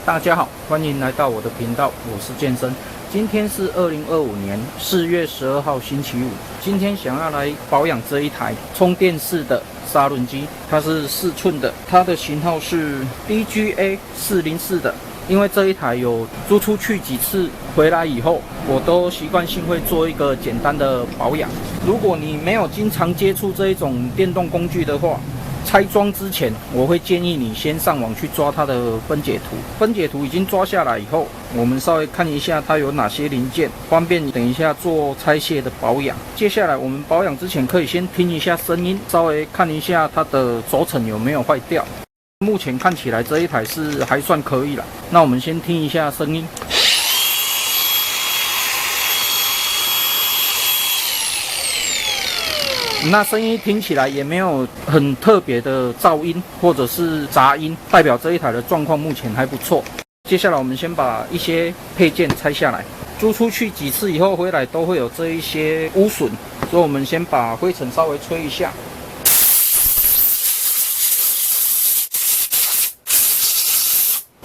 大家好，欢迎来到我的频道，我是健身。今天是2025年4月12号星期五。今天想要来保养这一台充电式的砂轮机，它是4寸的，它的型号是 DGA404的。因为这一台有租出去几次，回来以后我都习惯性会做一个简单的保养。如果你没有经常接触这一种电动工具的话，拆装之前，我会建议你先上网去抓它的分解图。分解图已经抓下来以后，我们稍微看一下它有哪些零件，方便你等一下做拆卸的保养。接下来我们保养之前，可以先听一下声音，稍微看一下它的轴承有没有坏掉。目前看起来这一台是还算可以了。那我们先听一下声音。那声音听起来也没有很特别的噪音或者是杂音，代表这一台的状况目前还不错。接下来我们先把一些配件拆下来，租出去几次以后回来都会有这一些污损，所以我们先把灰尘稍微吹一下。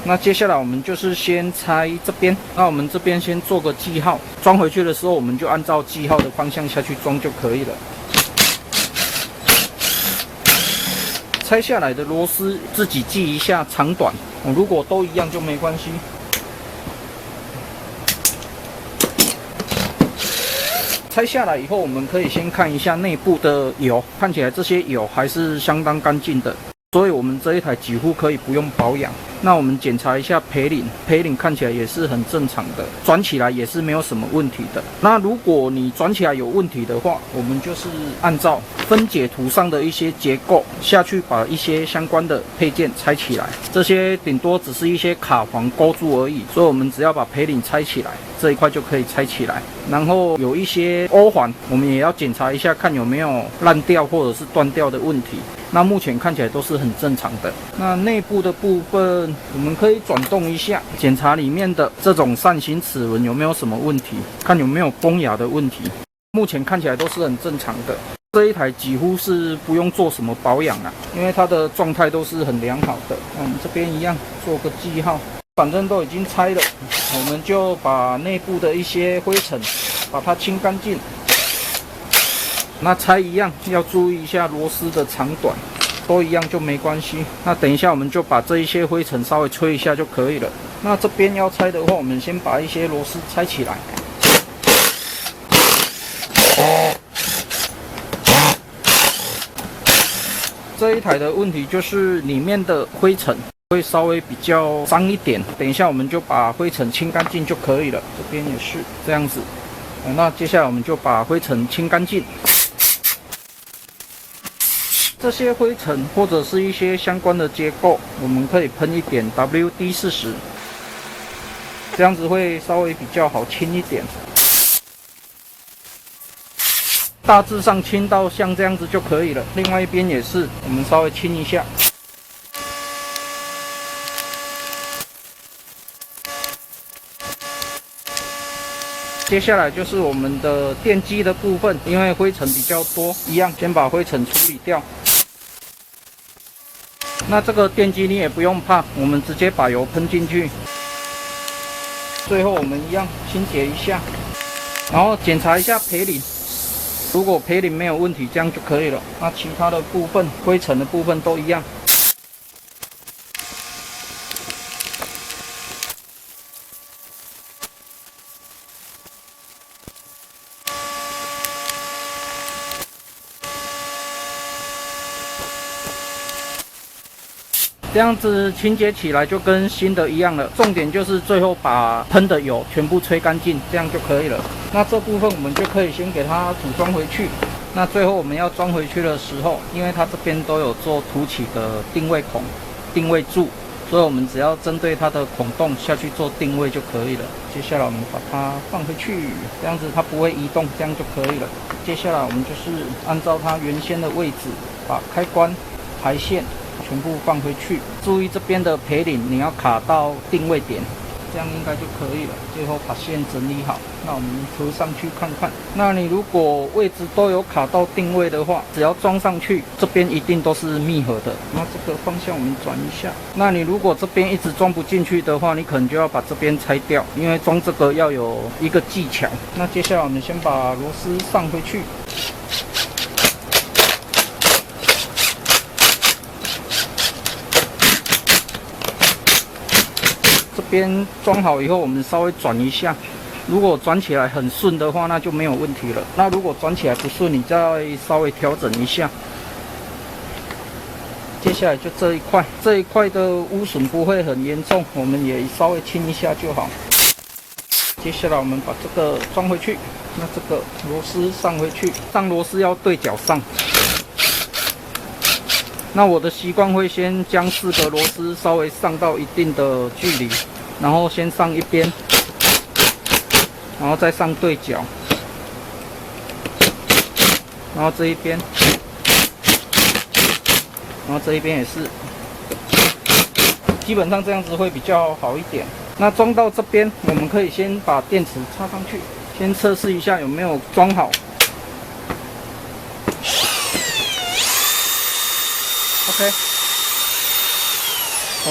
那接下来我们就是先拆这边，那我们这边先做个记号，装回去的时候我们就按照记号的方向下去装就可以了。拆下来的螺丝自己记一下长短，如果都一样就没关系。拆下来以后，我们可以先看一下内部的油，看起来这些油还是相当干净的，所以我们这一台几乎可以不用保养。那我们检查一下培领，培领看起来也是很正常的，转起来也是没有什么问题的。那如果你转起来有问题的话，我们就是按照分解图上的一些结构下去把一些相关的配件拆起来，这些顶多只是一些卡簧勾住而已，所以我们只要把培领拆起来，这一块就可以拆起来。然后有一些欧环，我们也要检查一下，看有没有烂掉或者是断掉的问题。那目前看起来都是很正常的。那内部的部分，我们可以转动一下，检查里面的这种扇形齿轮有没有什么问题，看有没有崩牙的问题。目前看起来都是很正常的。这一台几乎是不用做什么保养啊，因为它的状态都是很良好的。那我们这边一样做个记号，反正都已经拆了，我们就把内部的一些灰尘把它清干净。那拆一样要注意一下螺丝的长短，都一样就没关系。那等一下我们就把这一些灰尘稍微吹一下就可以了。那这边要拆的话，我们先把一些螺丝拆起来。这一台的问题就是里面的灰尘会稍微比较脏一点，等一下我们就把灰尘清干净就可以了。这边也是这样子。那接下来我们就把灰尘清干净。这些灰尘或者是一些相关的结构，我们可以喷一点 WD-40，这样子会稍微比较好清一点。大致上清到像这样子就可以了。另外一边也是，我们稍微清一下。接下来就是我们的电机的部分，因为灰尘比较多，一样先把灰尘处理掉。那这个电机你也不用怕，我们直接把油喷进去。最后我们一样清洁一下，然后检查一下培领。如果培领没有问题，这样就可以了。那其他的部分，灰尘的部分都一样。这样子清洁起来就跟新的一样了。重点就是最后把喷的油全部吹干净，这样就可以了。那这部分我们就可以先给它组装回去。那最后我们要装回去的时候，因为它这边都有做凸起的定位孔、定位柱，所以我们只要针对它的孔洞下去做定位就可以了。接下来我们把它放回去，这样子它不会移动，这样就可以了。接下来我们就是按照它原先的位置，把开关、排线全部放回去。注意这边的培领，你要卡到定位点，这样应该就可以了。最后把线整理好，那我们合上去看看。那你如果位置都有卡到定位的话，只要装上去，这边一定都是密合的。那这个方向我们转一下。那你如果这边一直装不进去的话，你可能就要把这边拆掉，因为装这个要有一个技巧。那接下来我们先把螺丝上回去。这边装好以后，我们稍微转一下。如果转起来很顺的话，那就没有问题了。那如果转起来不顺，你再稍微调整一下。接下来就这一块的污损不会很严重，我们也稍微清一下就好。接下来我们把这个装回去，那这个螺丝上回去，上螺丝要对角上。那我的习惯会先将4个螺丝稍微上到一定的距离，然后先上一边，然后再上对角，然后这一边，然后这一边也是，基本上这样子会比较好一点。那装到这边，我们可以先把电池插上去，先测试一下有没有装好。OK，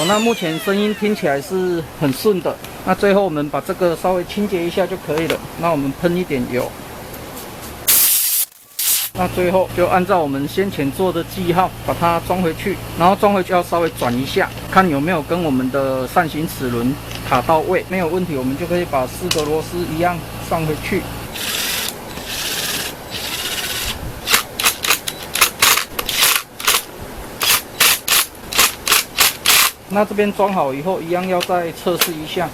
那目前声音听起来是很顺的。那最后我们把这个稍微清洁一下就可以了。那我们喷一点油。那最后就按照我们先前做的记号把它装回去，然后装回去要稍微转一下，看有没有跟我们的扇形齿轮卡到位，没有问题，我们就可以把4个螺丝一样上回去。那这边装好以后，一样要再测试一下。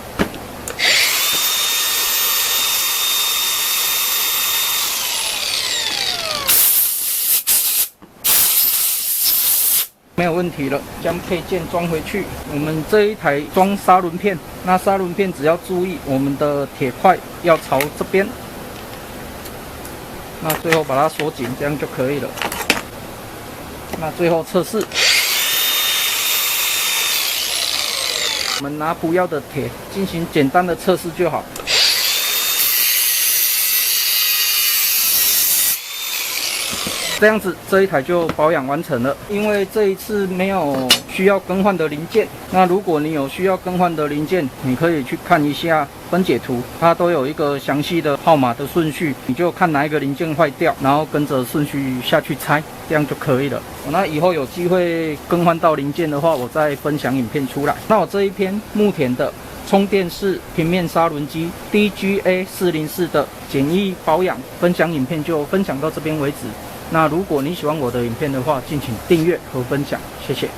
没有问题了，将配件装回去。我们这一台装砂轮片，那砂轮片只要注意我们的铁块要朝这边。那最后把它锁紧，这样就可以了。那最后测试。我们拿不要的铁进行简单的测试就好。这样子，这一台就保养完成了。因为这一次没有需要更换的零件，那如果你有需要更换的零件，你可以去看一下分解图，它都有一个详细的号码的顺序，你就看哪一个零件坏掉，然后跟着顺序下去拆，这样就可以了。那以后有机会更换到零件的话，我再分享影片出来。那我这一篇木田的充电式平面砂轮机 DGA404的简易保养分享影片就分享到这边为止。那如果你喜欢我的影片的话，敬请订阅和分享，谢谢。